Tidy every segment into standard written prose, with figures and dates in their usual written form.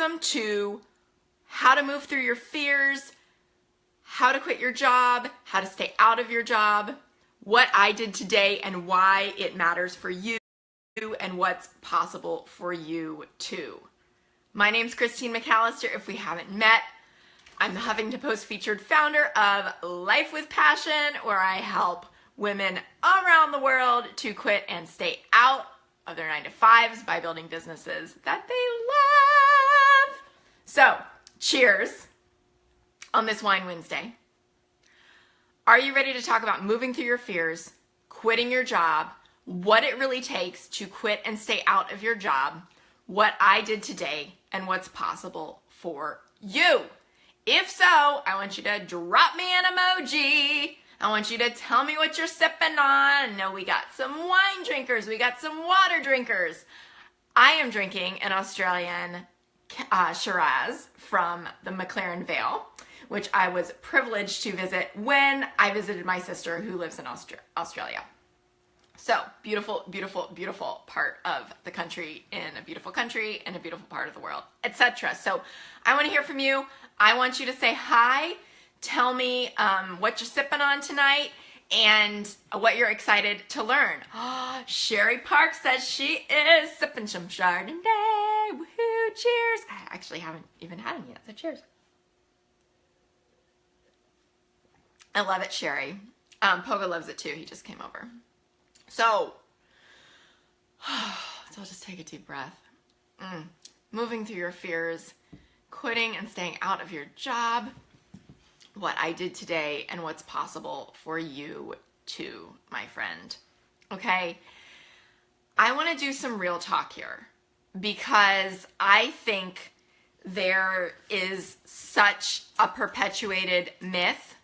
Welcome to how to move through your fears, how to quit your job, how to stay out of your job, what I did today and why it matters for you, and what's possible for you too. My name's Christine McAllister. If we haven't met, I'm the Huffington Post featured founder of Life with Passion, where I help women around the world to quit and stay out of their 9-to-5s by building businesses that they love. So, cheers on this Wine Wednesday. Are you ready to talk about moving through your fears, quitting your job, what it really takes to quit and stay out of your job, what I did today, and what's possible for you? If so, I want you to drop me an emoji. I want you to tell me what you're sipping on. I know we got some wine drinkers. We got some water drinkers. I am drinking an Australian Shiraz from the McLaren Vale, which I was privileged to visit when I visited my sister who lives in Australia. So beautiful, beautiful, beautiful part of the country, in a beautiful country, in a beautiful part of the world, etc. So I want to hear from you. I want you to say hi. Tell me what you're sipping on tonight and what you're excited to learn. Oh, Sherry Park says she is sipping some Chardonnay. Woohoo, cheers. I actually haven't even had them yet, so cheers. I love it, Sherry. Pogo loves it too. He just came over. So I'll just take a deep breath. Moving through your fears, quitting and staying out of your job, what I did today, and what's possible for you too, my friend. Okay? I want to do some real talk here because I think there is such a perpetuated myth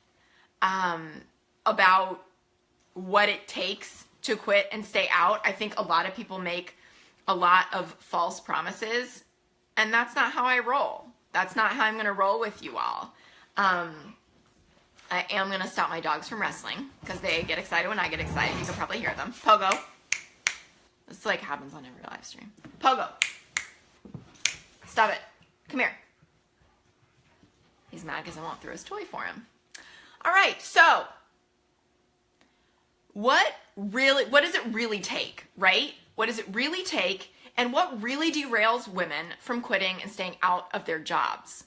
about what it takes to quit and stay out. I think a lot of people make a lot of false promises, and that's not how I roll. That's not how I'm going to roll with you all. I am going to stop my dogs from wrestling because they get excited when I get excited. You can probably hear them. Pogo. This like happens on every live stream. Pogo. Stop it. Come here. He's mad because I won't throw his toy for him. All right, so what does it really take, right? What does it really take, and what really derails women from quitting and staying out of their jobs?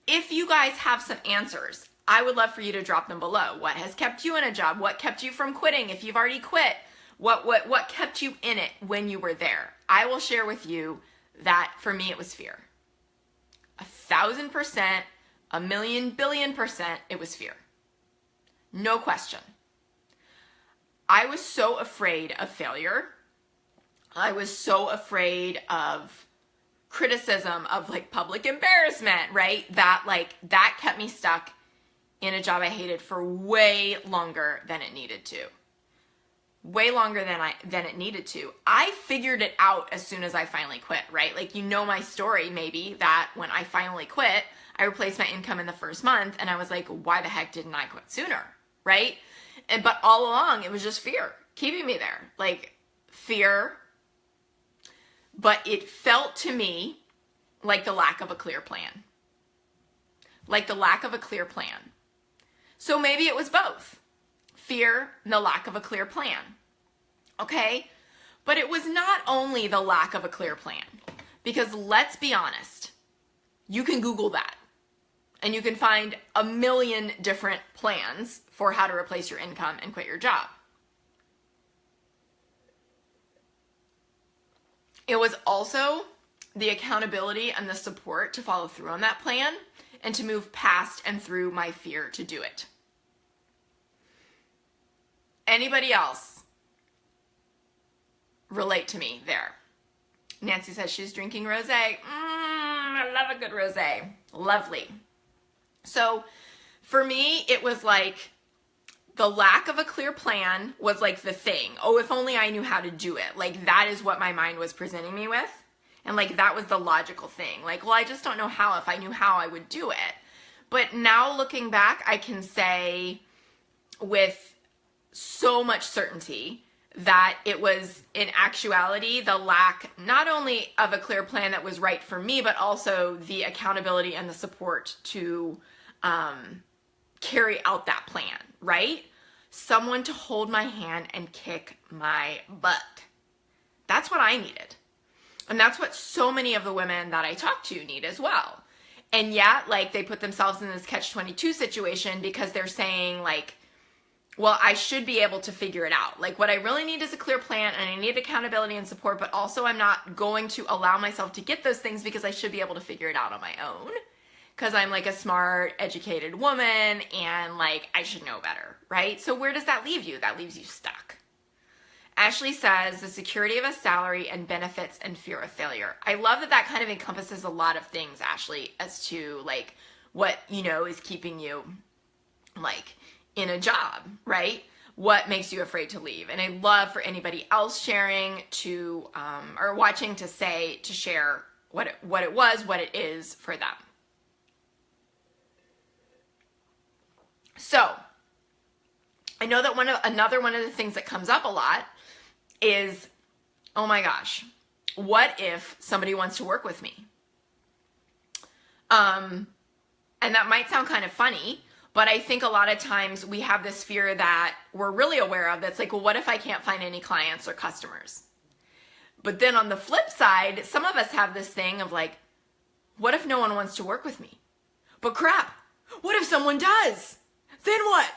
If you guys have some answers, I would love for you to drop them below. What has kept you in a job? What kept you from quitting if you've already quit? What kept you in it when you were there? I will share with you that for me it was fear. 1,000%, 1,000,000,000,000%, it was fear. No question. I was so afraid of failure. I was so afraid of criticism, of like public embarrassment, right? That kept me stuck in a job I hated for way longer than it needed to. Way longer than it needed to. I figured it out as soon as I finally quit, right? Like, you know my story maybe, that when I finally quit, I replaced my income in the first month, and I was like, why the heck didn't I quit sooner, right? But all along, it was just fear keeping me there. Like, fear. But it felt to me like the lack of a clear plan. Like the lack of a clear plan. So maybe it was both. Fear and the lack of a clear plan. Okay? But it was not only the lack of a clear plan. Because let's be honest, you can Google that. And you can find a million different plans for how to replace your income and quit your job. It was also the accountability and the support to follow through on that plan and to move past and through my fear to do it. Anybody else relate to me there? Nancy says she's drinking rosé. I love a good rosé. Lovely. So for me, it was like the lack of a clear plan was like the thing. Oh, if only I knew how to do it. Like, that is what my mind was presenting me with. And like, that was the logical thing. Like, well, I just don't know how. If I knew how, I would do it. But now looking back, I can say with so much certainty that it was in actuality the lack not only of a clear plan that was right for me, but also the accountability and the support to carry out that plan, right? Someone to hold my hand and kick my butt. That's what I needed. And that's what so many of the women that I talk to need as well. And yet, like, they put themselves in this catch-22 situation because they're saying, like, well, I should be able to figure it out. Like, what I really need is a clear plan, and I need accountability and support, but also I'm not going to allow myself to get those things because I should be able to figure it out on my own. Because I'm like a smart, educated woman, and like, I should know better, right? So where does that leave you? That leaves you stuck. Ashley says, the security of a salary and benefits and fear of failure. I love that that kind of encompasses a lot of things, Ashley, as to like what, you know, is keeping you like in a job, right? What makes you afraid to leave? And I'd love for anybody else sharing to, or watching to share what it is for them. So I know that another one of the things that comes up a lot is, oh my gosh, what if somebody wants to work with me? And that might sound kind of funny, but I think a lot of times we have this fear that we're really aware of that's like, well, what if I can't find any clients or customers? But then on the flip side, some of us have this thing of like, what if no one wants to work with me? But crap, what if someone does? Then what?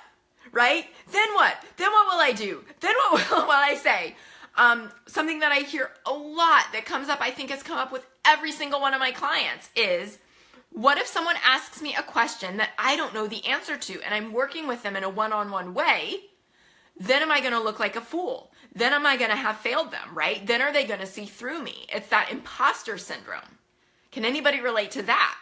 Right? Then what? Then what will I do? Then what will I say? Something that I hear a lot that comes up, I think has come up with every single one of my clients is, what if someone asks me a question that I don't know the answer to and I'm working with them in a one-on-one way? Then am I going to look like a fool? Then am I going to have failed them, right? Then are they going to see through me? It's that imposter syndrome. Can anybody relate to that?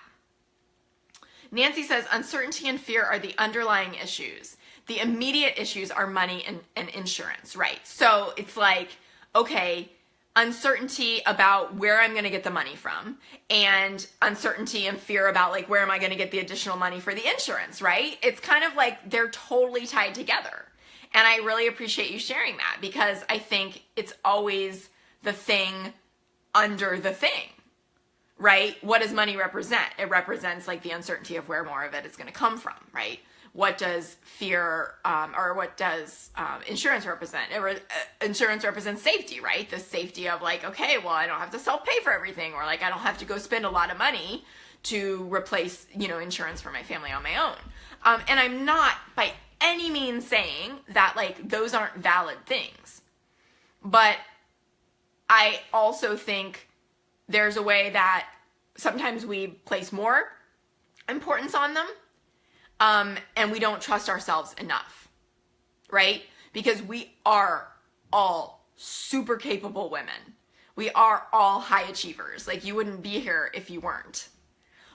Nancy says, uncertainty and fear are the underlying issues. The immediate issues are money and insurance, right? So it's like, okay, uncertainty about where I'm going to get the money from, and uncertainty and fear about like, where am I going to get the additional money for the insurance, right? It's kind of like they're totally tied together. And I really appreciate you sharing that, because I think it's always the thing under the thing, right? What does money represent? It represents like the uncertainty of where more of it is going to come from, right? What does fear, or what does insurance represent? Insurance represents safety, right? The safety of like, okay, well, I don't have to self-pay for everything, or like I don't have to go spend a lot of money to replace, you know, insurance for my family on my own. And I'm not by any means saying that like those aren't valid things, but I also think there's a way that sometimes we place more importance on them. And we don't trust ourselves enough, right? Because we are all super capable women. We are all high achievers. Like, you wouldn't be here if you weren't.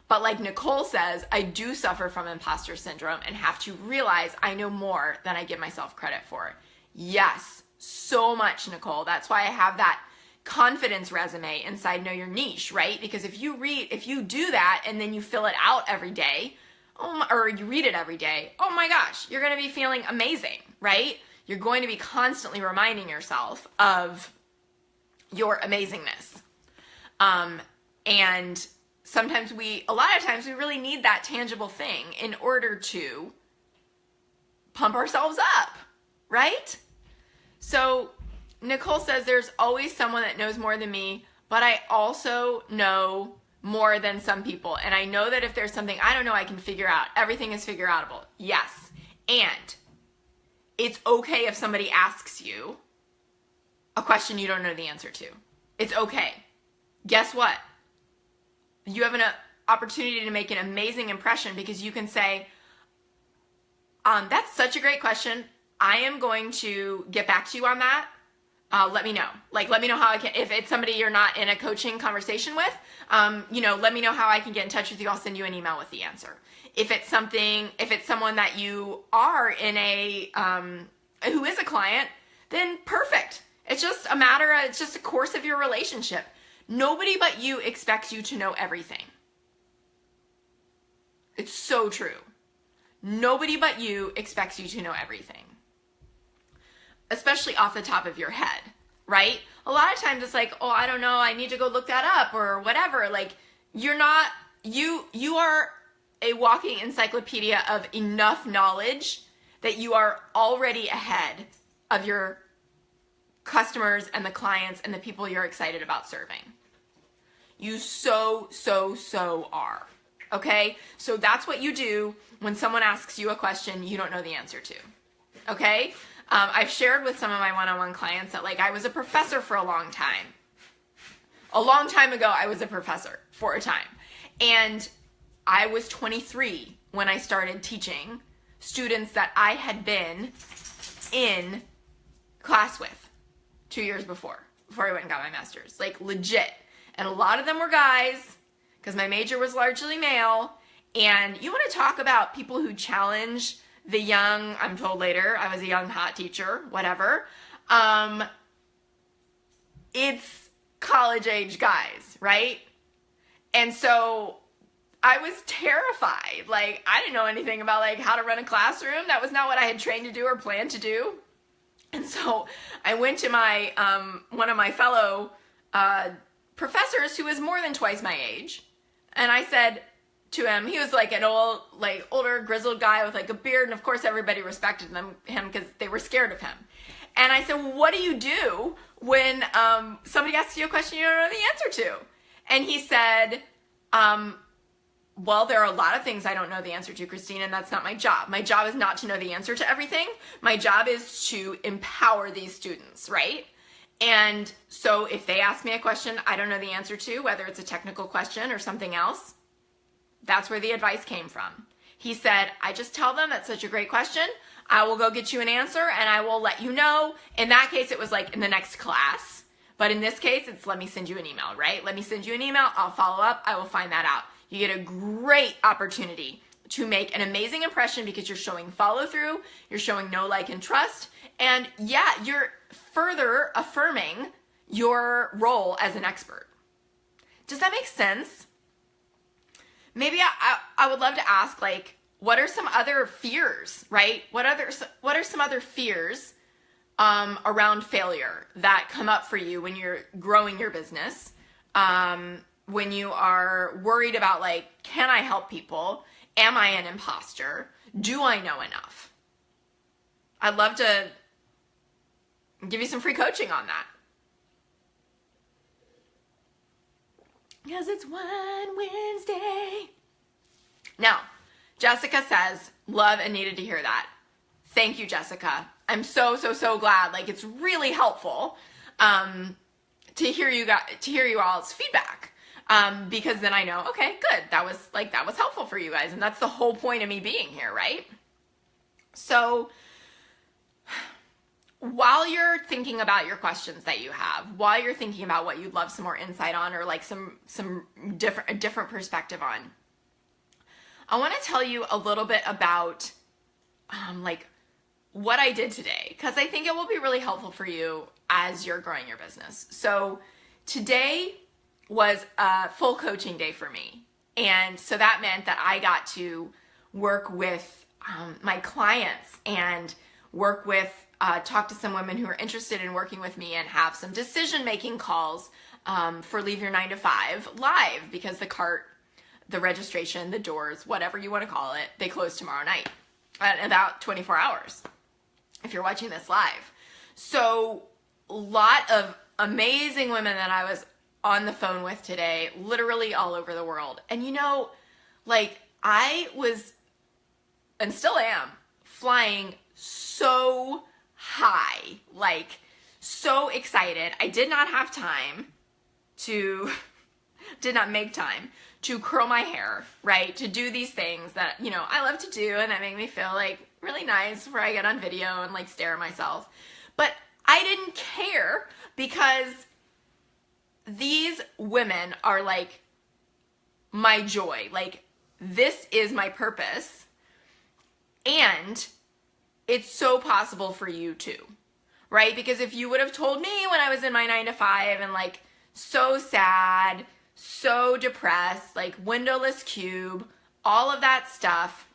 But like Nicole says, I do suffer from imposter syndrome and have to realize I know more than I give myself credit for. Yes, so much, Nicole. That's why I have that confidence resume inside Know Your Niche, right? Because if you do that and then you fill it out every day, or you read it every day, oh my gosh, you're going to be feeling amazing, right? You're going to be constantly reminding yourself of your amazingness. And sometimes a lot of times we really need that tangible thing in order to pump ourselves up, right? So Nicole says, there's always someone that knows more than me, but I also know more than some people. And I know that if there's something I don't know, I can figure out. Everything is figure outable. Yes. And it's okay if somebody asks you a question you don't know the answer to. It's okay. Guess what? You have an opportunity to make an amazing impression, because you can say, that's such a great question. I am going to get back to you on that. Let me know. Like, let me know how I can, if it's somebody you're not in a coaching conversation with, let me know how I can get in touch with you. I'll send you an email with the answer. If it's someone that you are in who is a client, then perfect. It's just it's just a course of your relationship. Nobody but you expects you to know everything. It's so true. Nobody but you expects you to know everything. especially off the top of your head, right? A lot of times it's like, oh, I don't know, I need to go look that up or whatever. Like, you're not, you are a walking encyclopedia of enough knowledge that you are already ahead of your customers and the clients and the people you're excited about serving. You so are. Okay? So that's what you do when someone asks you a question you don't know the answer to. Okay? I've shared with some of my one-on-one clients that, like, I was a professor for a long time. A long time ago, I was a professor for a time. And I was 23 when I started teaching students that I had been in class with 2 years before I went and got my master's. Like, legit. And a lot of them were guys, because my major was largely male. And you want to talk about people who challenge the young, I'm told later, I was a young hot teacher, whatever. It's college age guys, right? And so I was terrified. Like, I didn't know anything about, like, how to run a classroom. That was not what I had trained to do or planned to do. And so I went to my, one of my fellow professors who was more than twice my age. And I said to him, he was like an old, like, older grizzled guy with, like, a beard. And of course everybody respected him because they were scared of him. And I said, well, what do you do when somebody asks you a question you don't know the answer to? And he said, well, there are a lot of things I don't know the answer to, Christine, and that's not my job. My job is not to know the answer to everything. My job is to empower these students, right? And so if they ask me a question I don't know the answer to, whether it's a technical question or something else, that's where the advice came from. He said, I just tell them that's such a great question. I will go get you an answer and I will let you know. In that case, it was like in the next class. But in this case, it's let me send you an email, right? Let me send you an email. I'll follow up. I will find that out. You get a great opportunity to make an amazing impression because you're showing follow through. You're showing know, like, and trust. And yeah, you're further affirming your role as an expert. Does that make sense? Maybe I would love to ask, like, what are some other fears, right? What are some other fears around failure that come up for you when you're growing your business? When you are worried about, like, can I help people? Am I an imposter? Do I know enough? I'd love to give you some free coaching on that. Because it's one Wednesday. Now, Jessica says, love and needed to hear that. Thank you, Jessica. I'm so glad. Like, it's really helpful to hear you all's feedback. Because then I know, okay, good. That was helpful for you guys. And that's the whole point of me being here, right? So while you're thinking about your questions that you have, while you're thinking about what you'd love some more insight on or, like, a different perspective on, I want to tell you a little bit about, like, what I did today, because I think it will be really helpful for you as you're growing your business. So today was a full coaching day for me. And so that meant that I got to work with my clients and talk to some women who are interested in working with me and have some decision-making calls for Leave Your 9 to 5 live, because the registration, the doors, whatever you want to call it, they close tomorrow night in about 24 hours if you're watching this live. So a lot of amazing women that I was on the phone with today, literally all over the world. And you know, like, I was, and still am, flying so high, like, so excited. I did not make time to curl my hair, right? To do these things that, you know, I love to do and that make me feel, like, really nice before I get on video and, like, stare at myself. But I didn't care because these women are, like, my joy. Like, this is my purpose. And it's so possible for you too, right? Because if you would have told me when I was in my 9 to 5 and, like, so sad, so depressed, like, windowless cube, all of that stuff,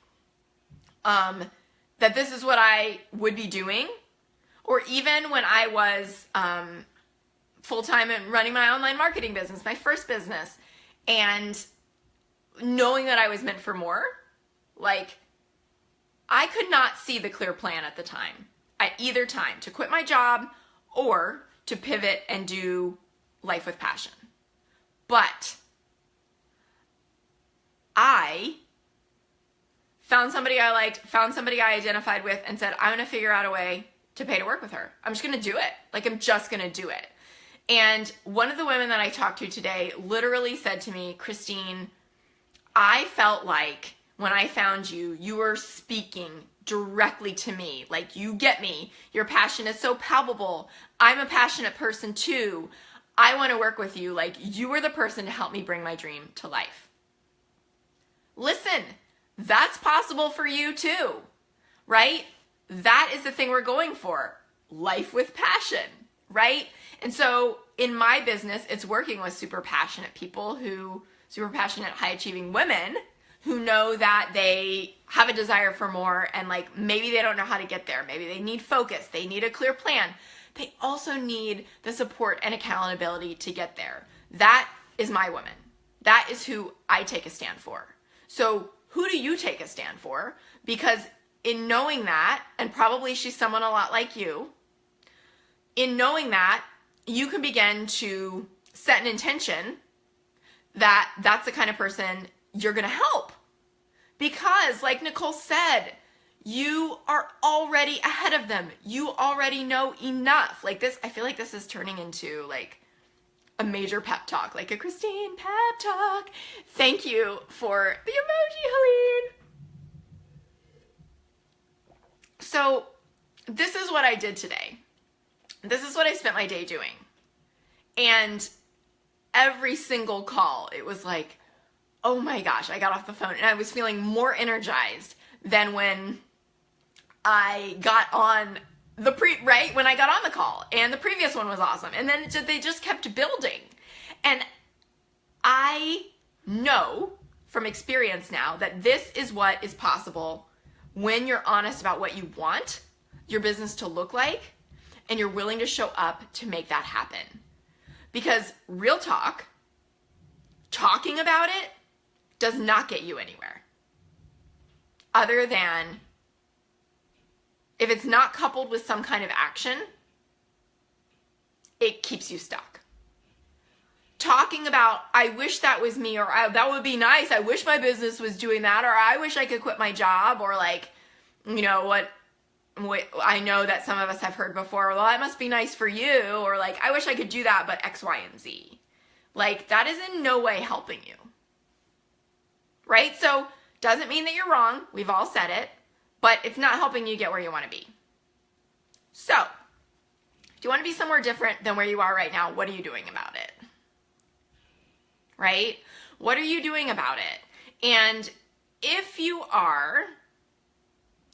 that this is what I would be doing, Or even when I was full-time and running my online marketing business, my first business, and knowing that I was meant for more, like I could not see the clear plan at the time, at either time, to quit my job or to pivot and do life with passion. But I found somebody I liked, found somebody I identified with, and said, I'm going to figure out a way to pay to work with her. I'm just going to do it. Like, I'm just going to do it. And one of the women that I talked to today literally said to me, Christine, I felt like when I found you, you were speaking directly to me. Like, you get me. Your passion is so palpable. I'm a passionate person too. I want to work with you. Like, you were the person to help me bring my dream to life. Listen, that's possible for you too, right? That is the thing we're going for. Life with passion, right? And so in my business, it's working with super passionate people super passionate, high achieving women who know that they have a desire for more, and like maybe they don't know how to get there. Maybe they need focus. They need a clear plan. They also need the support and accountability to get there. That is my woman. That is who I take a stand for. So who do you take a stand for? Because in knowing that, and probably she's someone a lot like you, in knowing that, you can begin to set an intention that that's the kind of person you're going to help. Because like Nicole said, you are already ahead of them. You already know enough. Like this, I feel like this is turning into like a major pep talk, like a Christine pep talk. Thank you for the emoji, Helene. So this is what I did today. This is what I spent my day doing. And every single call, it was like, oh my gosh, I got off the phone and I was feeling more energized than when I got on when I got on the call, and the previous one was awesome. And then they just kept building. And I know from experience now that this is what is possible when you're honest about what you want your business to look like, and you're willing to show up to make that happen. Because real talk, talking about it does not get you anywhere. Other than if it's not coupled with some kind of action, it keeps you stuck. Talking about, I wish that was me, or that would be nice, I wish my business was doing that, or I wish I could quit my job, or like, you know, what I know that some of us have heard before, well, that must be nice for you, or like, I wish I could do that, but X, Y, and Z. Like, that is in no way helping you. Right? So, doesn't mean that you're wrong. We've all said it. But it's not helping you get where you want to be. So, if you want to be somewhere different than where you are right now, what are you doing about it? Right? What are you doing about it? And if you are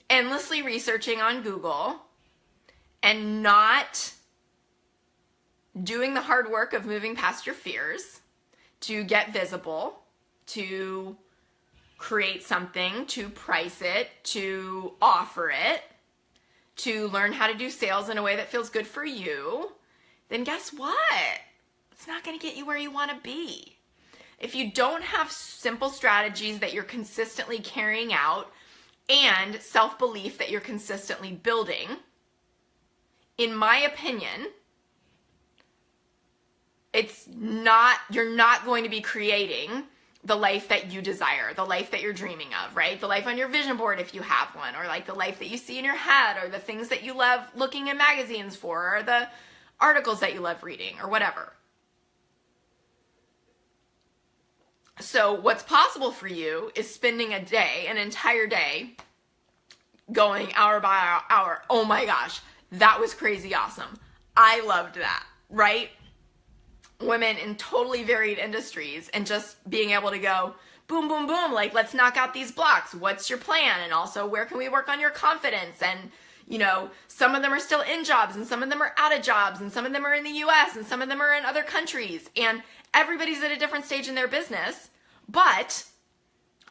endlessly researching on Google and not doing the hard work of moving past your fears to get visible, to create something, to price it, to offer it, to learn how to do sales in a way that feels good for you, then guess what? It's not going to get you where you want to be. If you don't have simple strategies that you're consistently carrying out and self-belief that you're consistently building, in my opinion, you're not going to be creating the life that you desire, the life that you're dreaming of, right? The life on your vision board if you have one, or like the life that you see in your head, or the things that you love looking in magazines for, or the articles that you love reading, or whatever. So what's possible for you is spending an entire day, going hour by hour. Oh my gosh, that was crazy awesome. I loved that, right? Women in totally varied industries, and just being able to go boom, boom, boom, like, let's knock out these blocks. What's your plan? And also, where can we work on your confidence? And, you know, some of them are still in jobs, and some of them are out of jobs, and some of them are in the US, and some of them are in other countries. And everybody's at a different stage in their business, but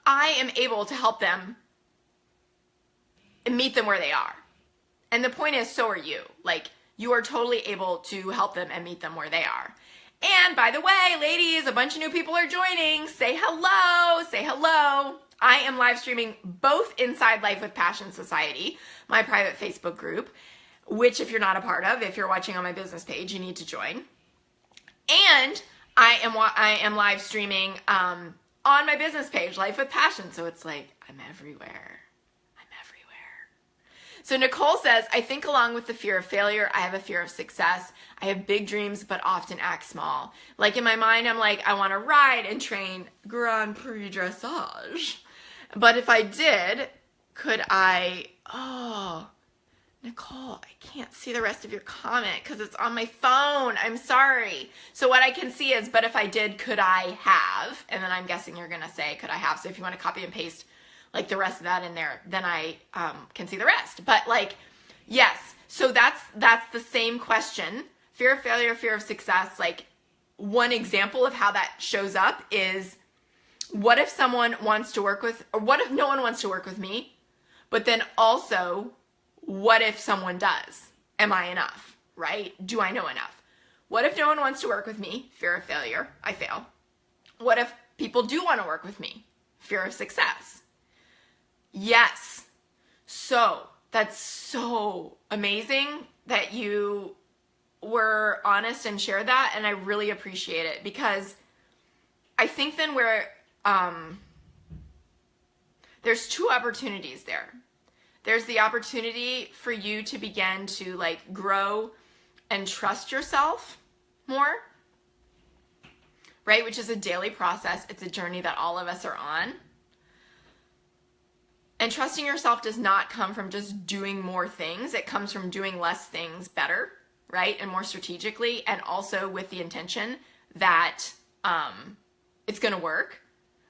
I am able to help them and meet them where they are And the point is, so are you. Like, you are totally able to help them and meet them where they are. And by the way, ladies, a bunch of new people are joining. Say hello, say hello. I am live streaming both inside Life with Passion Society, my private Facebook group, which if you're not a part of, if you're watching on my business page, you need to join. And I am live streaming on my business page, Life with Passion. So it's like, I'm everywhere. So Nicole says, I think along with the fear of failure, I have a fear of success. I have big dreams, but often act small. Like in my mind, I'm like, I want to ride and train Grand Prix dressage. But if I did, could I, oh, Nicole, I can't see the rest of your comment because it's on my phone. I'm sorry. So what I can see is, but if I did, could I have? And then I'm guessing you're going to say, could I have? So if you want to copy and paste like the rest of that in there, then I can see the rest. But like, yes, so that's the same question. Fear of failure, fear of success. Like one example of how that shows up is, what if someone wants to work with, or what if no one wants to work with me? But then also, what if someone does? Am I enough, right? Do I know enough? What if no one wants to work with me? Fear of failure, I fail. What if people do want to work with me? Fear of success. Yes. So that's so amazing that you were honest and shared that. And I really appreciate it, because I think then there's two opportunities there. There's the opportunity for you to begin to like grow and trust yourself more, right? Which is a daily process. It's a journey that all of us are on. And trusting yourself does not come from just doing more things. It comes from doing less things better, right? And more strategically, and also with the intention that it's going to work,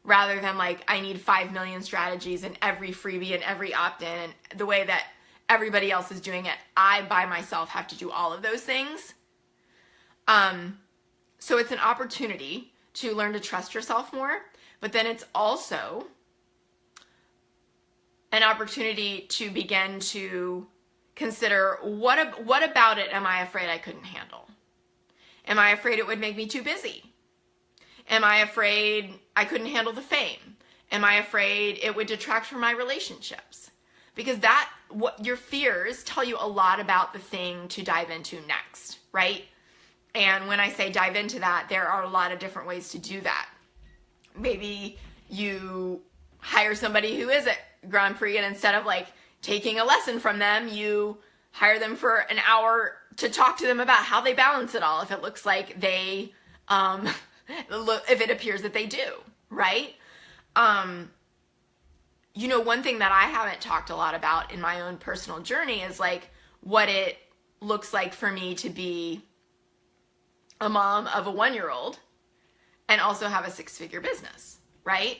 rather than like, I need 5 million strategies and every freebie and every opt-in and the way that everybody else is doing it. I, by myself, have to do all of those things. So it's an opportunity to learn to trust yourself more, but then it's also an opportunity to begin to consider, what about it am I afraid I couldn't handle? Am I afraid it would make me too busy? Am I afraid I couldn't handle the fame? Am I afraid it would detract from my relationships? Because what your fears tell you a lot about the thing to dive into next, right? And when I say dive into that, there are a lot of different ways to do that. Maybe you hire somebody who is at Grand Prix, and instead of like taking a lesson from them, you hire them for an hour to talk to them about how they balance it all, if it looks like they if it appears that they do, right? You know, one thing that I haven't talked a lot about in my own personal journey is like what it looks like for me to be a mom of a 1-year-old and also have a 6-figure business, right?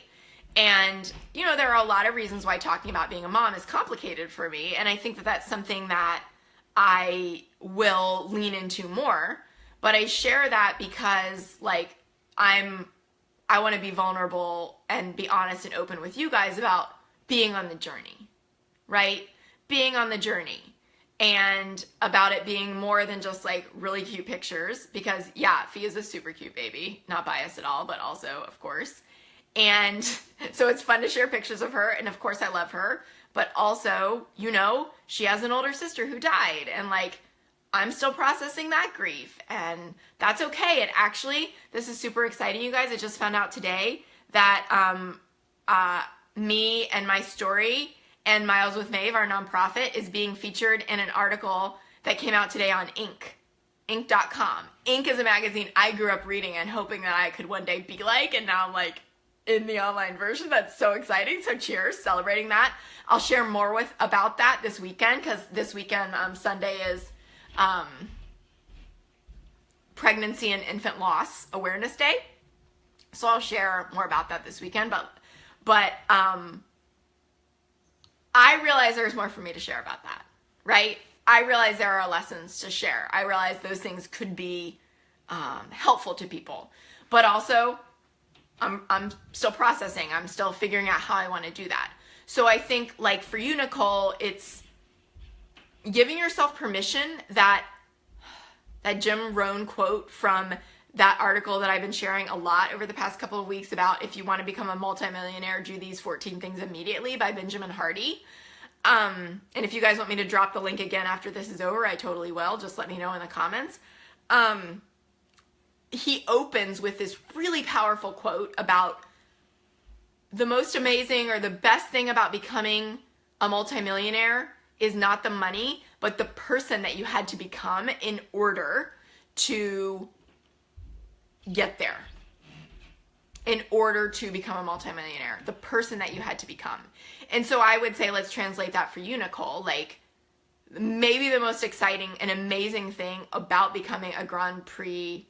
And, you know, there are a lot of reasons why talking about being a mom is complicated for me. And I think that that's something that I will lean into more. But I share that because, like, I want to be vulnerable and be honest and open with you guys about being on the journey, right? Being on the journey, and about it being more than just like really cute pictures, because yeah, Fee is a super cute baby, not biased at all, but also of course. And so it's fun to share pictures of her. And of course I love her, but also, you know, she has an older sister who died, and like, I'm still processing that grief, and that's okay. And actually, this is super exciting, you guys. I just found out today that me and my story and Miles with Maeve, our nonprofit, is being featured in an article that came out today on Inc.com. Inc is a magazine I grew up reading and hoping that I could one day be like, and now I'm like in the online version. That's so exciting. So cheers, celebrating that. I'll share more about that this weekend, because this weekend, Sunday, is Pregnancy and Infant Loss Awareness Day. So I'll share more about that this weekend, but I realize there's more for me to share about that, right? I realize there are lessons to share. I realize those things could be helpful to people, but also I'm still processing. I'm still figuring out how I want to do that. So I think, like for you, Nicole, it's, giving yourself permission, that Jim Rohn quote from that article that I've been sharing a lot over the past couple of weeks about if you want to become a multimillionaire, do these 14 things immediately, by Benjamin Hardy. And if you guys want me to drop the link again after this is over, I totally will. Just let me know in the comments. He opens with this really powerful quote about the most amazing or the best thing about becoming a multimillionaire is not the money, but the person that you had to become in order to get there. In order to become a multimillionaire, the person that you had to become. And so I would say, let's translate that for you, Nicole. Like, maybe the most exciting and amazing thing about becoming a Grand Prix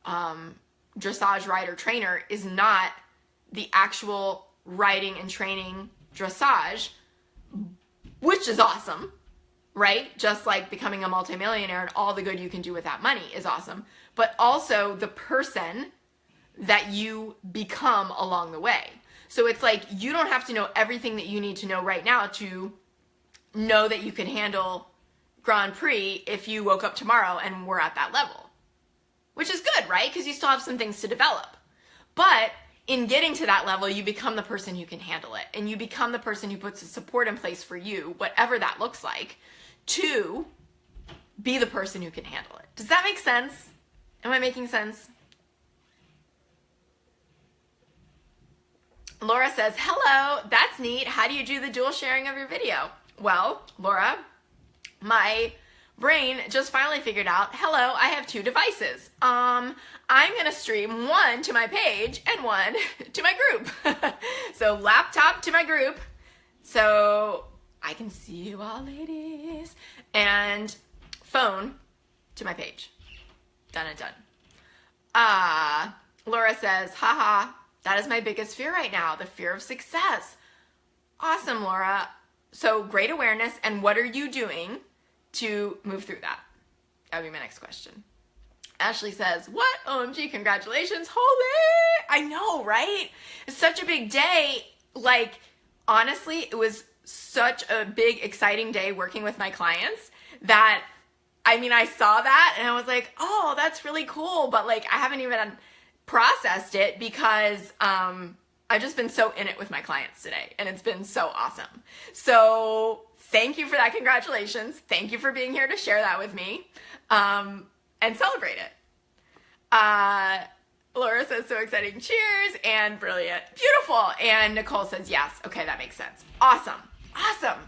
dressage rider trainer is not the actual riding and training dressage, which is awesome, right? Just like becoming a multimillionaire and all the good you can do with that money is awesome, but also the person that you become along the way. So it's like, you don't have to know everything that you need to know right now to know that you can handle Grand Prix if you woke up tomorrow and were at that level, which is good, right? Because you still have some things to develop. But in getting to that level, you become the person who can handle it, and you become the person who puts the support in place for you, whatever that looks like, to be the person who can handle it. Does that make sense? Am I making sense? Laura says, hello, that's neat. How do you do the dual sharing of your video? Well, Laura, my brain just finally figured out, hello, I have two devices. I'm going to stream one to my page and one to my group. So laptop to my group, so I can see you all, ladies, and phone to my page. Done and done. Laura says, haha, that is my biggest fear right now, the fear of success. Awesome, Laura. So great awareness. And what are you doing to move through that? That would be my next question. Ashley says, what? OMG, congratulations. Holy! I know, right? It's such a big day. Like, honestly, it was such a big, exciting day working with my clients that, I mean, I saw that and I was like, oh, that's really cool. But like, I haven't even processed it because I've just been so in it with my clients today, and it's been so awesome. So thank you for that. Congratulations. Thank you for being here to share that with me and celebrate it. Laura says, so exciting. Cheers, and brilliant. Beautiful. And Nicole says, yes. Okay, that makes sense. Awesome. Awesome.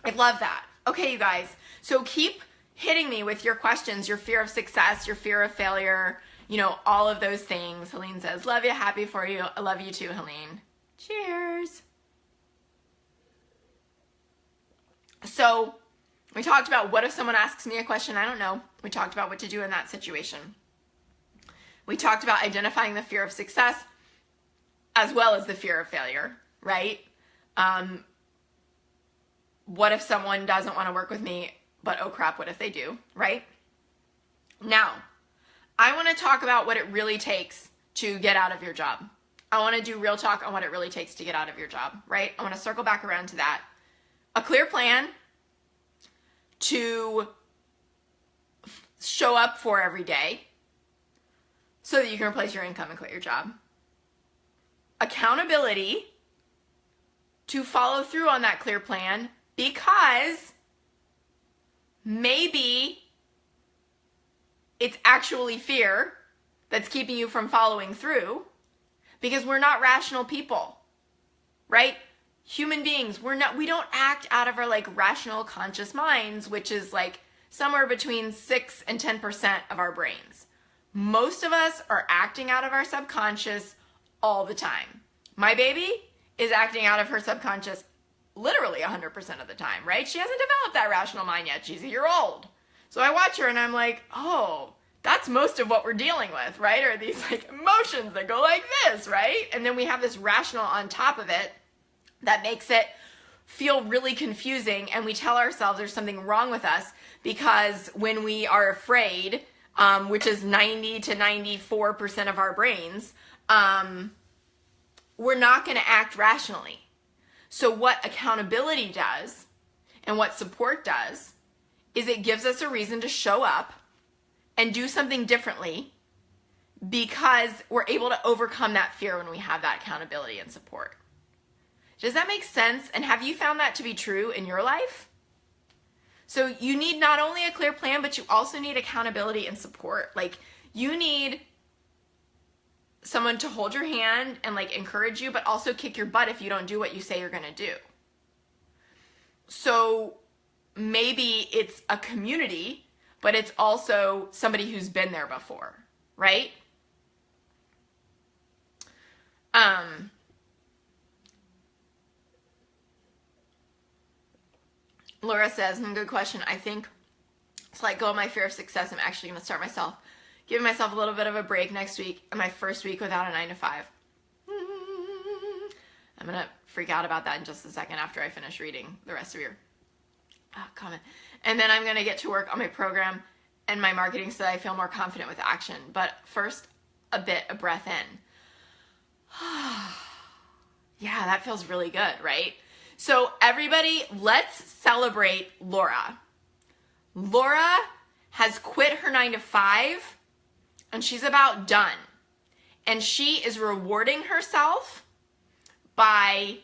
I love that. Okay, you guys. So keep hitting me with your questions, your fear of success, your fear of failure, you know, all of those things. Helene says, love you, happy for you. I love you too, Helene. Cheers. So we talked about, what if someone asks me a question I don't know? We talked about what to do in that situation. We talked about identifying the fear of success as well as the fear of failure, right? What if someone doesn't want to work with me, but oh crap, what if they do, right? Now, I want to talk about what it really takes to get out of your job. I want to do real talk on what it really takes to get out of your job, right? I want to circle back around to that. A clear plan to show up for every day so that you can replace your income and quit your job. Accountability to follow through on that clear plan, because maybe it's actually fear that's keeping you from following through, because we're not rational people, right? Human beings, we don't act out of our like rational conscious minds, which is like somewhere between 6 and 10% of our brains. Most of us are acting out of our subconscious all the time. My baby is acting out of her subconscious literally 100% of the time, right? She hasn't developed that rational mind yet. She's a year old. So I watch her and I'm like, oh, that's most of what we're dealing with, right? Or these like emotions that go like this, right? And then we have this rational on top of it that makes it feel really confusing, and we tell ourselves there's something wrong with us because when we are afraid, which is 90 to 94% of our brains, we're not going to act rationally. So what accountability does and what support does is it gives us a reason to show up and do something differently because we're able to overcome that fear when we have that accountability and support. Does that make sense? And have you found that to be true in your life? So you need not only a clear plan, but you also need accountability and support. Like, you need someone to hold your hand and like encourage you, but also kick your butt if you don't do what you say you're gonna do. So maybe it's a community, but it's also somebody who's been there before, right? Laura says, good question. I think to let go of my fear of success, I'm actually going to start giving myself a little bit of a break next week and my first week without a 9 to 5. I'm going to freak out about that in just a second after I finish reading the rest of your comment. And then I'm going to get to work on my program and my marketing so that I feel more confident with action. But first, a breath in. Yeah, that feels really good, right? So everybody, let's celebrate Laura. Laura has quit her 9 to 5 and she's about done. And she is rewarding herself by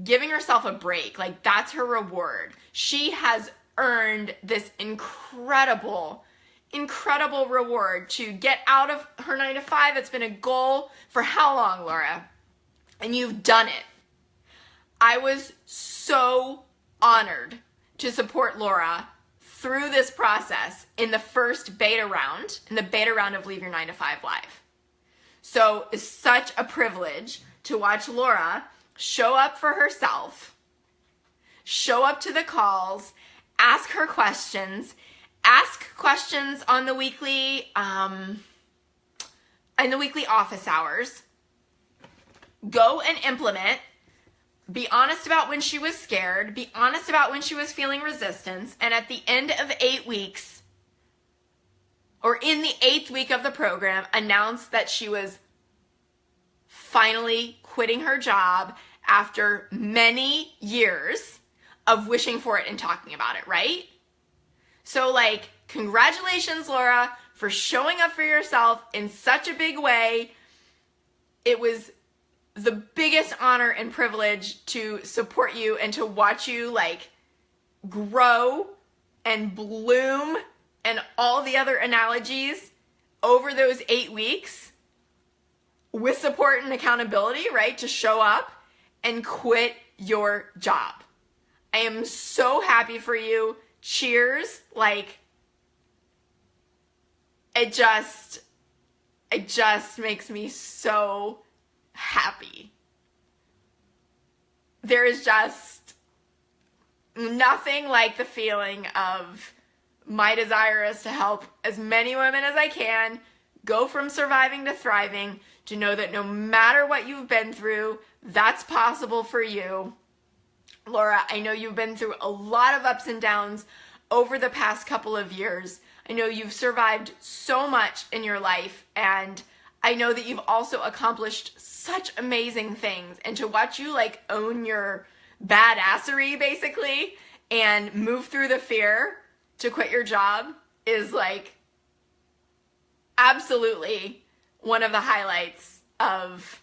giving herself a break. Like, that's her reward. She has earned this incredible reward to get out of her 9 to 5. It's been a goal for how long, Laura? And you've done it. I was so honored to support Laura through this process in the first beta round, of Leave Your 9 to 5 Live. So it's such a privilege to watch Laura show up for herself, show up to the calls, ask her questions, ask questions on the weekly, in the weekly office hours, go and implement, be honest about when she was scared, be honest about when she was feeling resistance, and at the end of 8 weeks, or in the 8th week of the program, announce that she was finally quitting her job after many years of wishing for it and talking about it, right? So, like, congratulations, Laura, for showing up for yourself in such a big way. It was the biggest honor and privilege to support you and to watch you like grow and bloom and all the other analogies over those 8 weeks with support and accountability, right? To show up and quit your job. I am so happy for you. Cheers. Like, it just makes me so happy. There is just nothing like the feeling of my desire is to help as many women as I can go from surviving to thriving, to know that no matter what you've been through, that's possible for you. Laura, I know you've been through a lot of ups and downs over the past couple of years. I know you've survived so much in your life, and I know that you've also accomplished such amazing things. And to watch you like own your badassery basically and move through the fear to quit your job is like absolutely one of the highlights of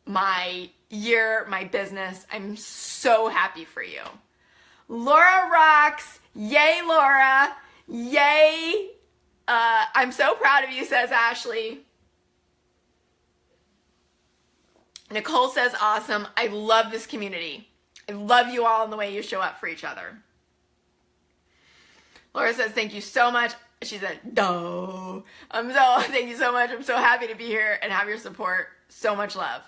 my year, my business. I'm so happy for you. Laura rocks. Yay, Laura. Yay. I'm so proud of you, says Ashley. Nicole says, awesome. I love this community. I love you all and the way you show up for each other. Laura says, thank you so much. She said, duh. Thank you so much. I'm so happy to be here and have your support. So much love.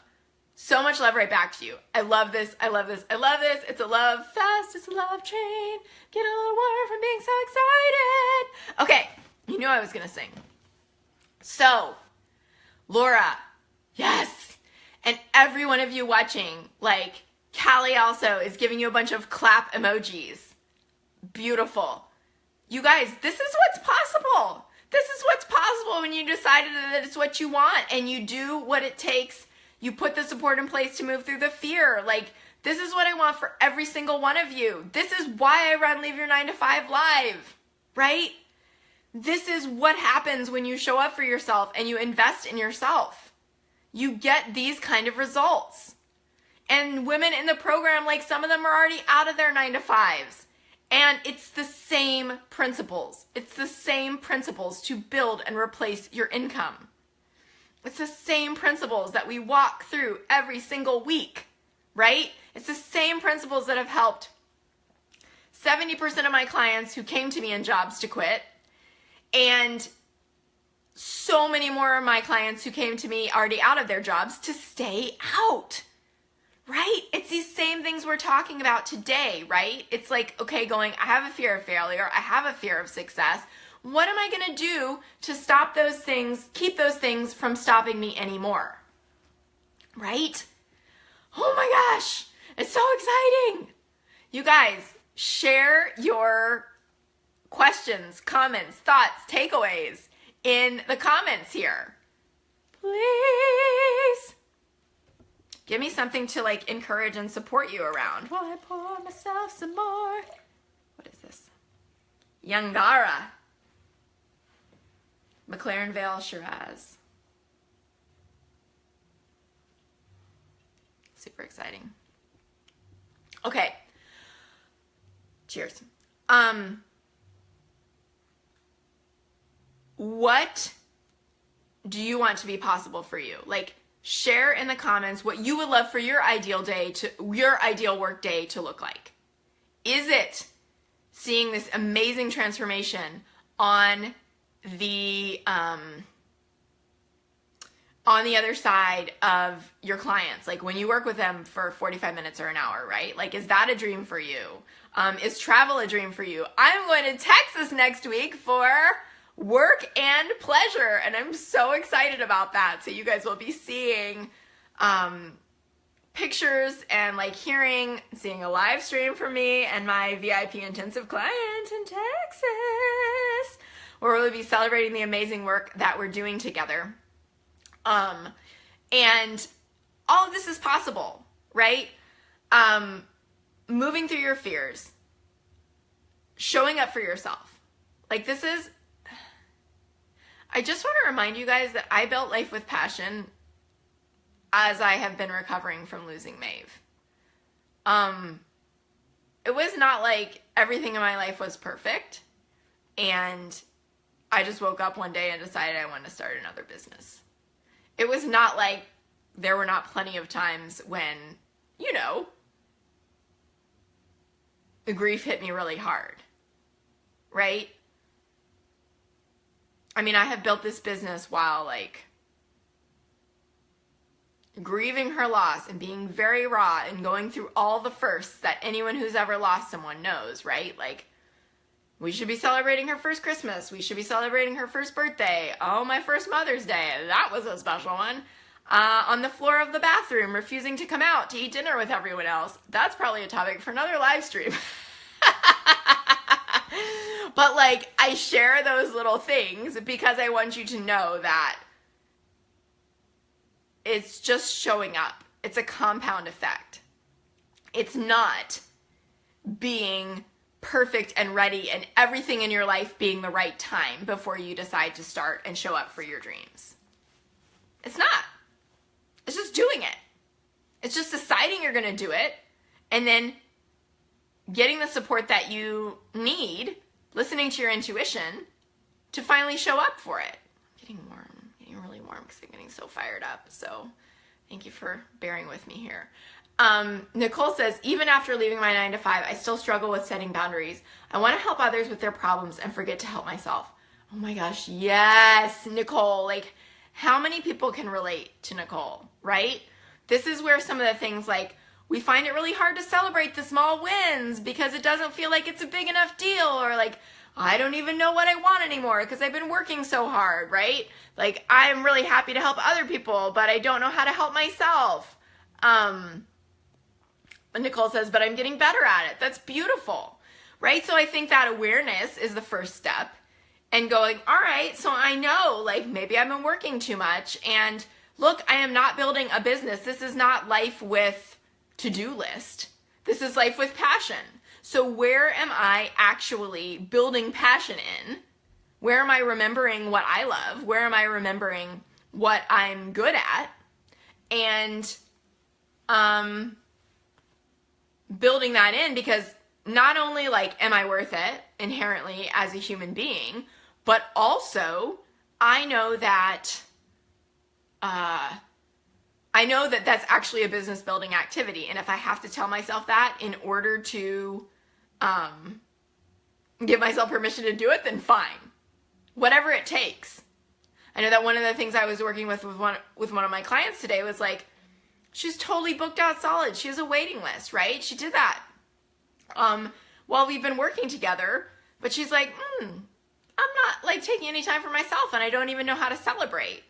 So much love right back to you. I love this. I love this. I love this. It's a love fest. It's a love train. Get a little warm from being so excited. Okay. You knew I was going to sing. So, Laura, yes. And every one of you watching, like Callie also is giving you a bunch of clap emojis. Beautiful. You guys, this is what's possible. This is what's possible when you decided that it's what you want and you do what it takes. You put the support in place to move through the fear. Like, This is what I want for every single one of you. This is why I run Leave Your 9 to 5 live, right? This is what happens when you show up for yourself and you invest in yourself. You get these kind of results. And women in the program, like some of them are already out of their 9 to 5s. And it's the same principles. It's the same principles to build and replace your income. It's the same principles that we walk through every single week, right? It's the same principles that have helped 70% of my clients who came to me in jobs to quit, and so many more of my clients who came to me already out of their jobs to stay out, right? It's these same things we're talking about today, right? It's like, okay, I have a fear of failure. I have a fear of success. What am I going to do to stop those things, keep those things from stopping me anymore, right? Oh my gosh, it's so exciting. You guys, share your questions, comments, thoughts, takeaways in the comments here. Please. Give me something to like encourage and support you around. While I pour myself some more. What is this? Yangara. McLaren Vale Shiraz. Super exciting. Okay. Cheers. What do you want to be possible for you? Like, share in the comments what you would love for your ideal work day to look like. Is it seeing this amazing transformation on the other side of your clients, like when you work with them for 45 minutes or an hour, right? Like, is that a dream for you? Is travel a dream for you? I'm going to Texas next week for work and pleasure, and I'm so excited about that. So you guys will be seeing pictures and like seeing a live stream from me and my VIP intensive client in Texas, where we'll be celebrating the amazing work that we're doing together. And all of this is possible, right? Moving through your fears, showing up for yourself. Like, this is, I just want to remind you guys that I built life with passion as I have been recovering from losing Maeve. It was not like everything in my life was perfect, and I just woke up one day and decided I wanted to start another business. It was not like there were not plenty of times when, the grief hit me really hard, right? I mean, I have built this business while like grieving her loss and being very raw and going through all the firsts that anyone who's ever lost someone knows, right? Like, we should be celebrating her first Christmas. We should be celebrating her first birthday. Oh, my first Mother's Day. That was a special one. On the floor of the bathroom, refusing to come out to eat dinner with everyone else. That's probably a topic for another live stream. But like, I share those little things because I want you to know that it's just showing up. It's a compound effect. It's not being perfect and ready and everything in your life being the right time before you decide to start and show up for your dreams. It's not. It's just doing it. It's just deciding you're going to do it and then getting the support that you need, listening to your intuition to finally show up for it. Getting really warm because I'm getting so fired up. So thank you for bearing with me here. Nicole says, even after leaving my 9 to 5, I still struggle with setting boundaries. I want to help others with their problems and forget to help myself. Oh my gosh, yes, Nicole. Like, how many people can relate to Nicole, right? This is where some of the things like, we find it really hard to celebrate the small wins because it doesn't feel like it's a big enough deal, or like, I don't even know what I want anymore because I've been working so hard, right? Like, I'm really happy to help other people, but I don't know how to help myself. Nicole says, but I'm getting better at it. That's beautiful, right? So I think that awareness is the first step, and going, all right, so I know, like, maybe I've been working too much, and look, I am not building a business. This is not life with to-do list. This is life with passion. So where am I actually building passion in? Where am I remembering what I love? Where am I remembering what I'm good at? And building that in, because not only like am I worth it inherently as a human being, but also I know that that's actually a business building activity. And if I have to tell myself that in order to give myself permission to do it, then fine. Whatever it takes. I know that one of the things I was working with one of my clients today was like, she's totally booked out solid. She has a waiting list, right? She did that while we've been working together. But she's like, I'm not like taking any time for myself, and I don't even know how to celebrate.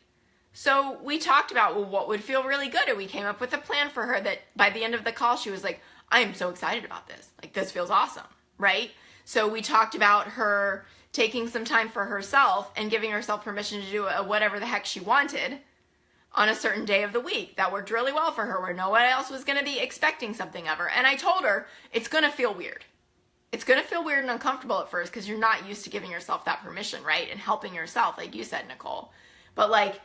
So we talked about, well, what would feel really good, and we came up with a plan for her that by the end of the call, she was like, I am so excited about this. Like, this feels awesome, right? So we talked about her taking some time for herself and giving herself permission to do whatever the heck she wanted on a certain day of the week. That worked really well for her, where no one else was going to be expecting something of her. And I told her, it's going to feel weird. It's going to feel weird and uncomfortable at first because you're not used to giving yourself that permission, right? And helping yourself, like you said, Nicole. But like,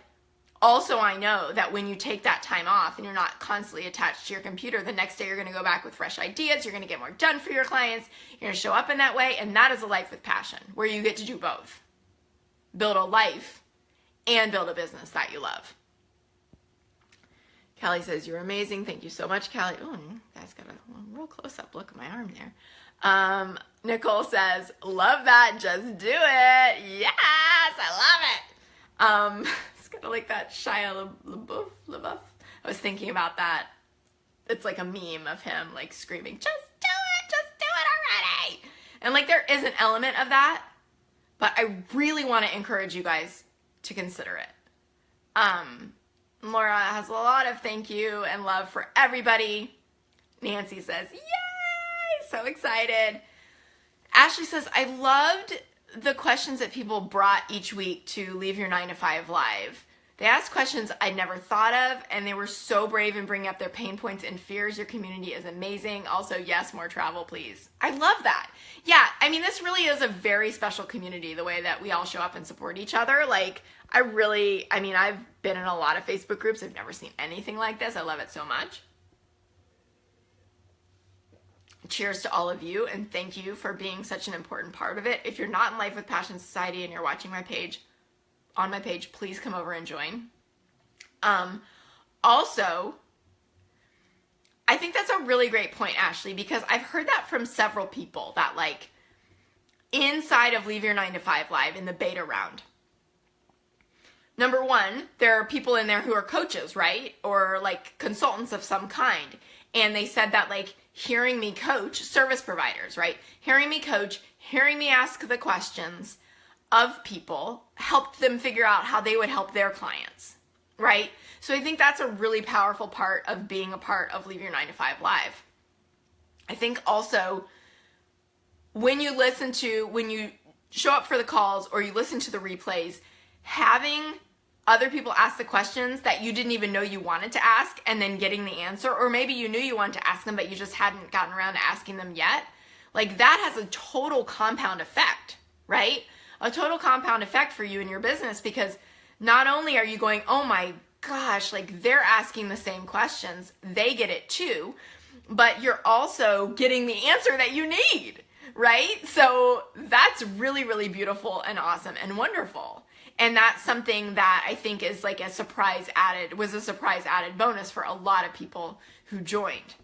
also I know that when you take that time off and you're not constantly attached to your computer, the next day you're going to go back with fresh ideas. You're going to get more done for your clients. You're going to show up in that way. And that is a life with passion, where you get to do both. Build a life and build a business that you love. Callie says, you're amazing. Thank you so much, Callie. Oh, you guys got a real close-up look at my arm there. Nicole says, love that. Just do it. Yes, I love it. It's kind of like that Shia LaBeouf. I was thinking about that. It's like a meme of him like screaming, just do it already. And like there is an element of that, but I really want to encourage you guys to consider it. Laura has a lot of thank you and love for everybody. Nancy says, yay, so excited. Ashley says, I loved the questions that people brought each week to Leave Your 9-to-5 Live. They asked questions I'd never thought of, and they were so brave in bringing up their pain points and fears. Your community is amazing. Also, yes, more travel, please. I love that. Yeah, I mean, this really is a very special community, the way that we all show up and support each other. Like, I've been in a lot of Facebook groups. I've never seen anything like this. I love it so much. Cheers to all of you, and thank you for being such an important part of it. If you're not in Life with Passion Society and you're watching on my page, please come over and join. Also, I think that's a really great point, Ashley, because I've heard that from several people that like inside of Leave Your 9-to-5 Live in the beta round, number one, there are people in there who are coaches, right? Or like consultants of some kind. And they said that like hearing me coach service providers, right? Hearing me coach, hearing me ask the questions of people helped them figure out how they would help their clients, right? So I think that's a really powerful part of being a part of Leave Your 9-to-5 Live. I think also when you show up for the calls or you listen to the replays, having other people ask the questions that you didn't even know you wanted to ask and then getting the answer, or maybe you knew you wanted to ask them but you just hadn't gotten around to asking them yet, like that has a total compound effect, right? A total compound effect for you in your business, because not only are you going, oh my gosh, like they're asking the same questions, they get it too, but you're also getting the answer that you need, right? So that's really, really beautiful and awesome and wonderful. And that's something that I think is like a surprise added bonus for a lot of people who joined.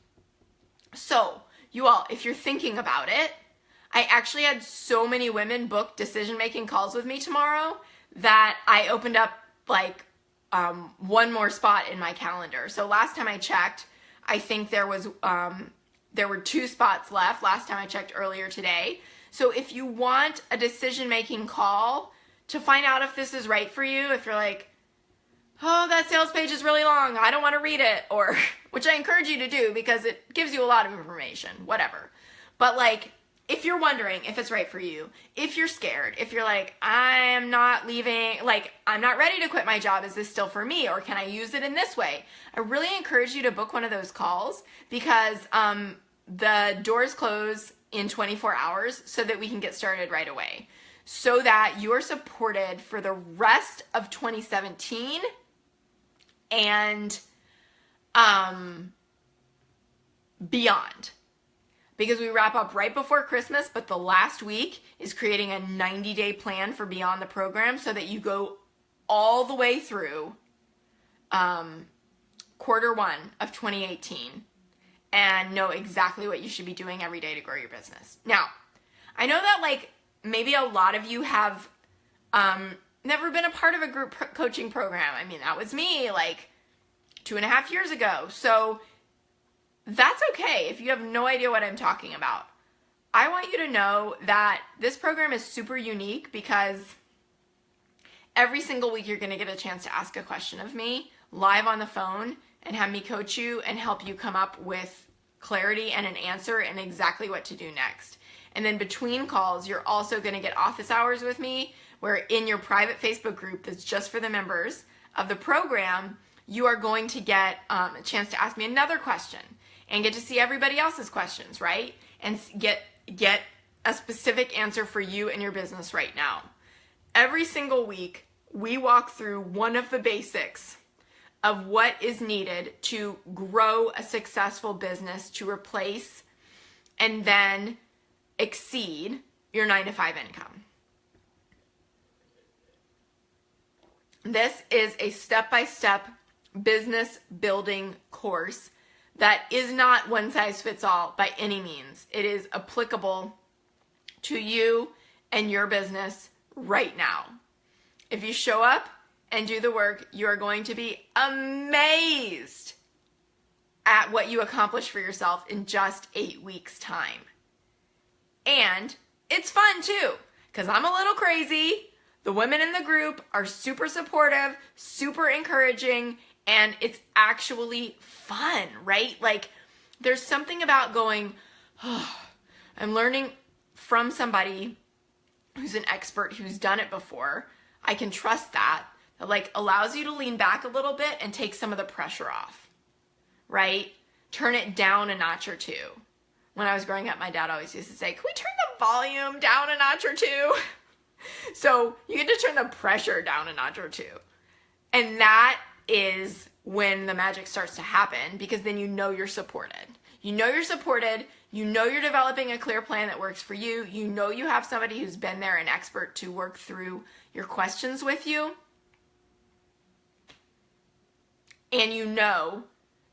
So you all, if you're thinking about it, I actually had so many women book decision-making calls with me tomorrow that I opened up like one more spot in my calendar. So last time I checked, I think there were 2 spots left last time I checked earlier today. So if you want a decision-making call to find out if this is right for you, if you're like, oh, that sales page is really long, I don't want to read it, or which I encourage you to do because it gives you a lot of information, whatever. But like, if you're wondering if it's right for you, if you're scared, if you're like, I am not leaving, like, I'm not ready to quit my job, is this still for me, or can I use it in this way? I really encourage you to book one of those calls, because the doors close in 24 hours so that we can get started right away, so that you're supported for the rest of 2017 and beyond. Because we wrap up right before Christmas, but the last week is creating a 90-day plan for beyond the program, so that you go all the way through quarter one of 2018 and know exactly what you should be doing every day to grow your business. Now, I know that like maybe a lot of you have never been a part of a group coaching program. I mean, that was me like 2.5 years ago. So that's okay if you have no idea what I'm talking about. I want you to know that this program is super unique, because every single week you're going to get a chance to ask a question of me live on the phone and have me coach you and help you come up with clarity and an answer and exactly what to do next. And then between calls, you're also going to get office hours with me, where in your private Facebook group that's just for the members of the program, you are going to get a chance to ask me another question and get to see everybody else's questions, right? And get a specific answer for you and your business right now. Every single week, we walk through one of the basics of what is needed to grow a successful business, to replace and then exceed your 9-to-5 income. This is a step-by-step business building course that is not one size fits all by any means. It is applicable to you and your business right now. If you show up and do the work, you are going to be amazed at what you accomplish for yourself in just 8 weeks' time. And it's fun too, because I'm a little crazy. The women in the group are super supportive, super encouraging, and it's actually fun, right? Like, there's something about going, oh, I'm learning from somebody who's an expert, who's done it before. I can trust that. That like allows you to lean back a little bit and take some of the pressure off, right? Turn it down a notch or two. When I was growing up, my dad always used to say, can we turn the volume down a notch or two? So you get to turn the pressure down a notch or two. And that is when the magic starts to happen, because then you know you're supported. You know you're supported. You know you're developing a clear plan that works for you. You know you have somebody who's been there, an expert, to work through your questions with you. And you know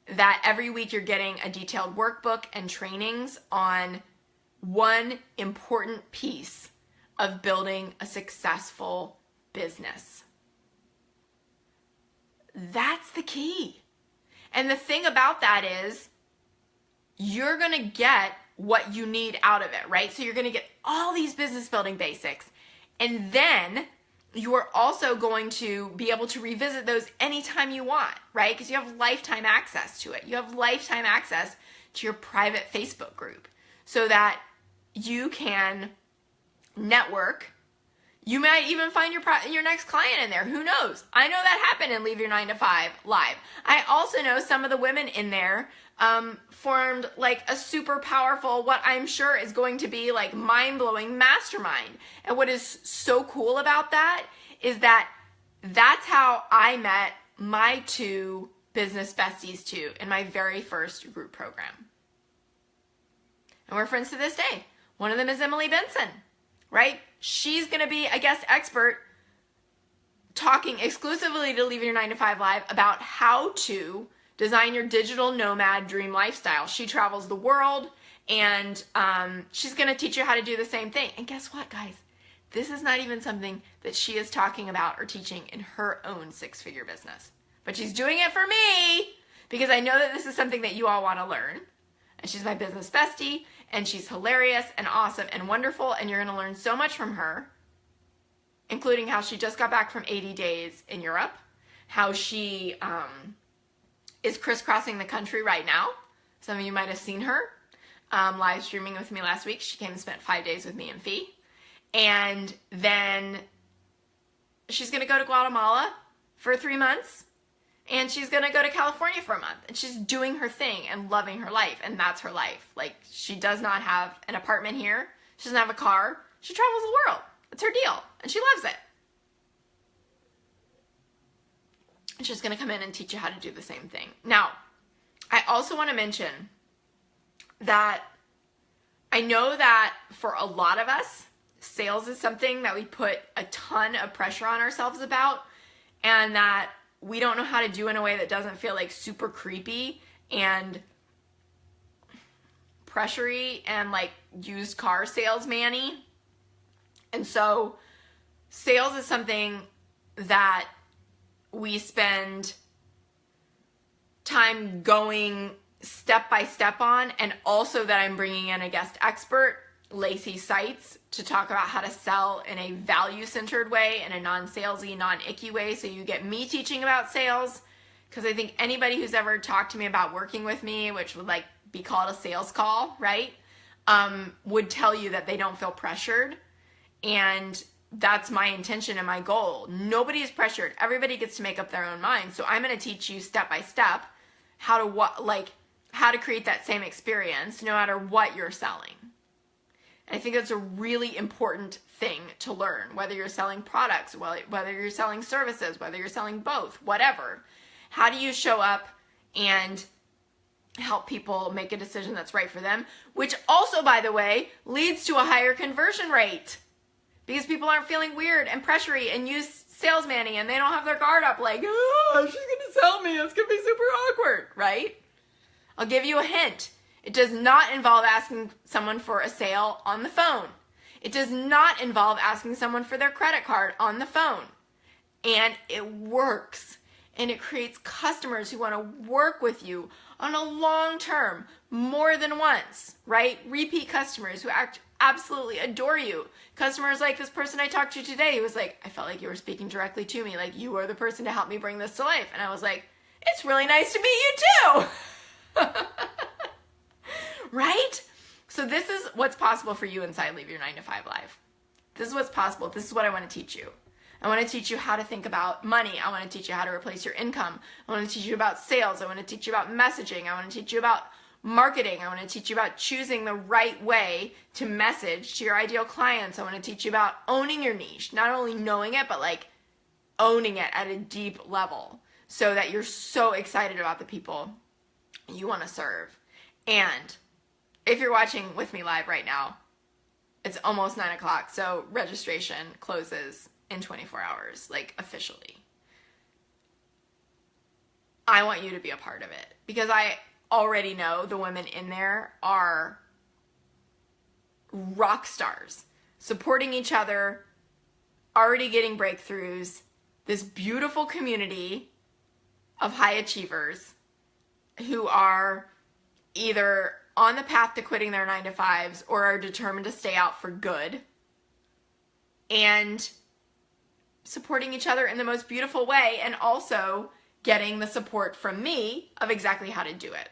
that every week you're getting a detailed workbook and trainings on one important piece of building a successful business. That's the key. And the thing about that is you're going to get what you need out of it, right? So you're going to get all these business building basics, and then you are also going to be able to revisit those anytime you want, right? Because you have lifetime access to it. You have lifetime access to your private Facebook group so that you can network. You might even find your next client in there. Who knows? I know that happened in Leave Your 9-to-5 Live. I also know some of the women in there formed like a super powerful, what I'm sure is going to be like mind-blowing mastermind. And what is so cool about that is that that's how I met my two business besties too in my very first group program. And we're friends to this day. One of them is Emily Benson, right? She's going to be a guest expert talking exclusively to Leave Your 9-to-5 Live about how to design your digital nomad dream lifestyle. She travels the world, and she's going to teach you how to do the same thing. And guess what, guys? This is not even something that she is talking about or teaching in her own 6-figure business. But she's doing it for me because I know that this is something that you all want to learn. And she's my business bestie, and she's hilarious and awesome and wonderful, and you're going to learn so much from her, including how she just got back from 80 days in Europe, how she is crisscrossing the country right now. Some of you might have seen her. live streaming with me last week. She came and spent 5 days with me in Fee. And then she's going to go to Guatemala for 3 months. And she's going to go to California for a month. And she's doing her thing and loving her life. And that's her life. Like, she does not have an apartment here. She doesn't have a car. She travels the world. It's her deal. And she loves it. And she's going to come in and teach you how to do the same thing. Now, I also want to mention that I know that for a lot of us, sales is something that we put a ton of pressure on ourselves about, and that we don't know how to do in a way that doesn't feel like super creepy and pressury and like used car salesman-y. And so sales is something that we spend time going step by step on, and also that I'm bringing in a guest expert, Lacey Seitz, to talk about how to sell in a value-centered way, in a non-salesy, non-icky way, so you get me teaching about sales, because I think anybody who's ever talked to me about working with me, which would like be called a sales call, right, would tell you that they don't feel pressured, and that's my intention and my goal. Nobody is pressured. Everybody gets to make up their own mind. So I'm going to teach you step by step how to create that same experience no matter what you're selling. And I think that's a really important thing to learn, whether you're selling products, whether you're selling services, whether you're selling both, whatever. How do you show up and help people make a decision that's right for them, which also, by the way, leads to a higher conversion rate. Because people aren't feeling weird and pressury and use salesman-y, and they don't have their guard up like, oh, she's going to sell me. It's going to be super awkward, right? I'll give you a hint. It does not involve asking someone for a sale on the phone. It does not involve asking someone for their credit card on the phone. And it works. And it creates customers who want to work with you on a long term, more than once, right? Repeat customers who absolutely adore you. Customers like this person I talked to today, he was like, I felt like you were speaking directly to me, like you are the person to help me bring this to life. And I was like, it's really nice to meet you too. Right? So this is what's possible for you inside Leave Your 9-to-5 Life. This is what's possible. This is what I want to teach you. I want to teach you how to think about money. I want to teach you how to replace your income. I want to teach you about sales. I want to teach you about messaging. I want to teach you about marketing. I want to teach you about choosing the right way to message to your ideal clients. I want to teach you about owning your niche, not only knowing it, but like owning it at a deep level so that you're so excited about the people you want to serve. And if you're watching with me live right now, it's almost 9 o'clock. So registration closes in 24 hours, like officially. I want you to be a part of it because I already know the women in there are rock stars, supporting each other, already getting breakthroughs, this beautiful community of high achievers who are either on the path to quitting their 9-to-5s or are determined to stay out for good, and supporting each other in the most beautiful way, and also getting the support from me of exactly how to do it.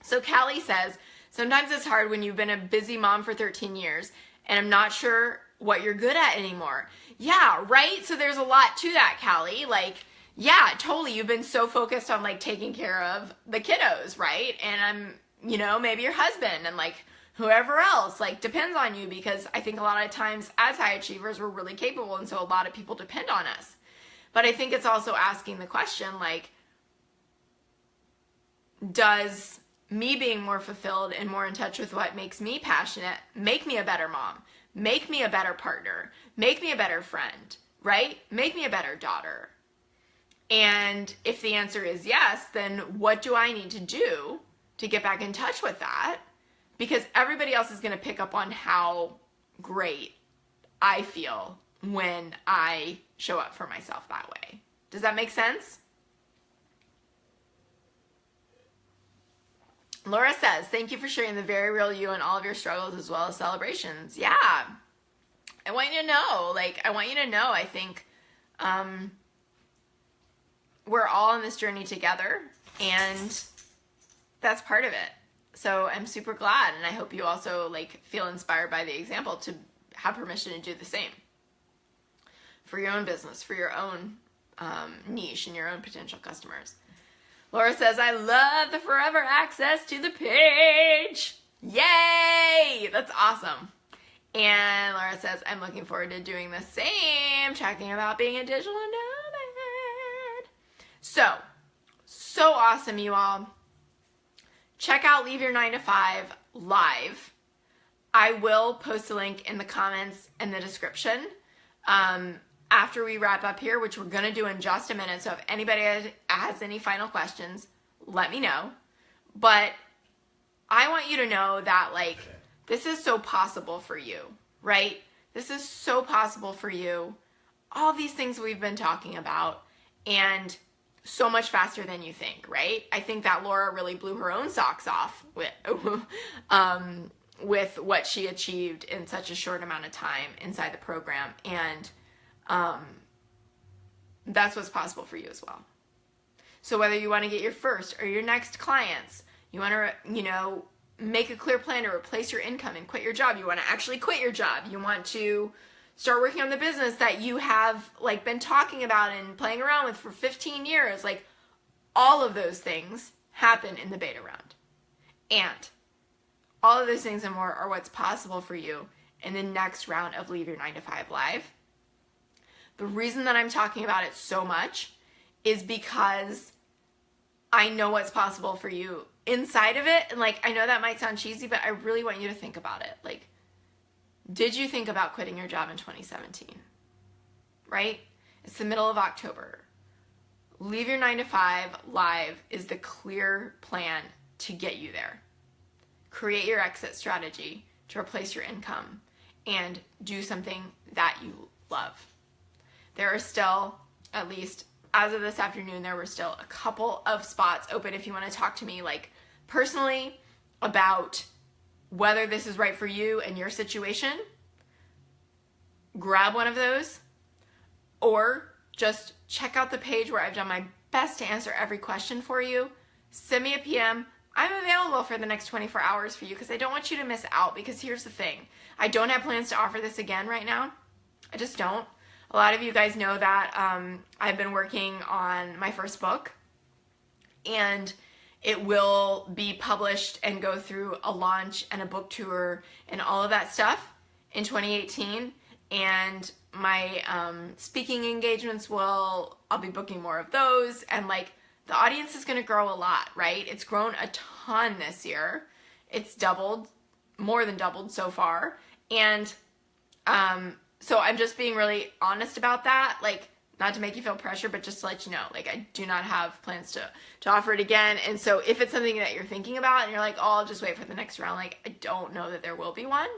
So Callie says, sometimes it's hard when you've been a busy mom for 13 years and I'm not sure what you're good at anymore. Yeah, right? So there's a lot to that, Callie. Like, yeah, totally. You've been so focused on like taking care of the kiddos, right? And maybe your husband and like whoever else like depends on you, because I think a lot of times as high achievers, we're really capable. And so a lot of people depend on us. But I think it's also asking the question, like, does me being more fulfilled and more in touch with what makes me passionate make me a better mom, make me a better partner, make me a better friend, right? Make me a better daughter. And if the answer is yes, then what do I need to do to get back in touch with that? Because everybody else is going to pick up on how great I feel when I show up for myself that way. Does that make sense? Laura says, thank you for sharing the very real you and all of your struggles as well as celebrations. Yeah. I want you to know, I think we're all on this journey together, and that's part of it. So I'm super glad, and I hope you also like feel inspired by the example to have permission to do the same for your own business, for your own niche and your own potential customers. Laura says, I love the forever access to the page. Yay! That's awesome. And Laura says, I'm looking forward to doing the same, talking about being a digital nomad. So awesome, you all. Check out Leave Your 9 to 5 live. I will post a link in the comments and the description after we wrap up here, which we're going to do in just a minute. So if anybody has any final questions, let me know. But I want you to know that, like, this is so possible for you, right? This is so possible for you. All these things we've been talking about, and so much faster than you think, right? I think that Laura really blew her own socks off with what she achieved in such a short amount of time inside the program. And that's what's possible for you as well. So whether you want to get your first or your next clients, you want to, make a clear plan to replace your income and quit your job. You want to actually quit your job. You want to start working on the business that you have like been talking about and playing around with for 15 years. Like, all of those things happen in the beta round. And all of those things and more are what's possible for you in the next round of Leave Your 9 to 5 Live. The reason that I'm talking about it so much is because I know what's possible for you inside of it. And like, I know that might sound cheesy, but I really want you to think about it. Like, did you think about quitting your job in 2017? Right? It's the middle of October. Leave Your 9 to 5 Live is the clear plan to get you there. Create your exit strategy to replace your income and do something that you love. There are still, at least as of this afternoon, there were still a couple of spots open if you want to talk to me like personally about whether this is right for you and your situation. Grab one of those, or just check out the page where I've done my best to answer every question for you. Send me a PM. I'm available for the next 24 hours for you because I don't want you to miss out, because here's the thing. I don't have plans to offer this again right now. I just don't. A lot of you guys know that I've been working on my first book, and it will be published and go through a launch and a book tour and all of that stuff in 2018. And my speaking engagements I'll be booking more of those, and like the audience is going to grow a lot, right? It's grown a ton this year. It's doubled, more than doubled so far. And so I'm just being really honest about that, like, not to make you feel pressure, but just to let you know, like, I do not have plans to offer it again. And so if it's something that you're thinking about and you're like, oh, I'll just wait for the next round, like, I don't know that there will be one.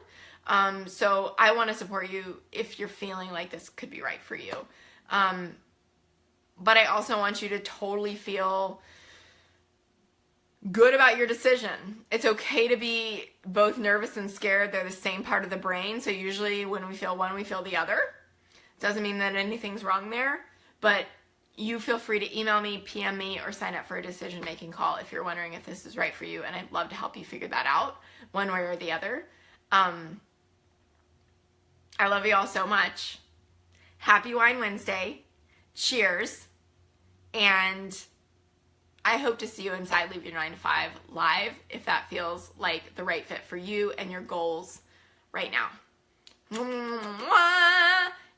So I want to support you if you're feeling like this could be right for you. But I also want you to totally feel good about your decision. It's okay to be both nervous and scared. They're the same part of the brain. So usually when we feel one, we feel the other. Doesn't mean that anything's wrong there, but you feel free to email me, PM me, or sign up for a decision-making call if you're wondering if this is right for you, and I'd love to help you figure that out one way or the other. I love you all so much. Happy Wine Wednesday. Cheers. And I hope to see you inside Leave Your 9 to 5 Live if that feels like the right fit for you and your goals right now.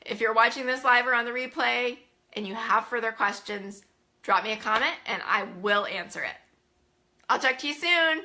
If you're watching this live or on the replay and you have further questions, drop me a comment and I will answer it. I'll talk to you soon.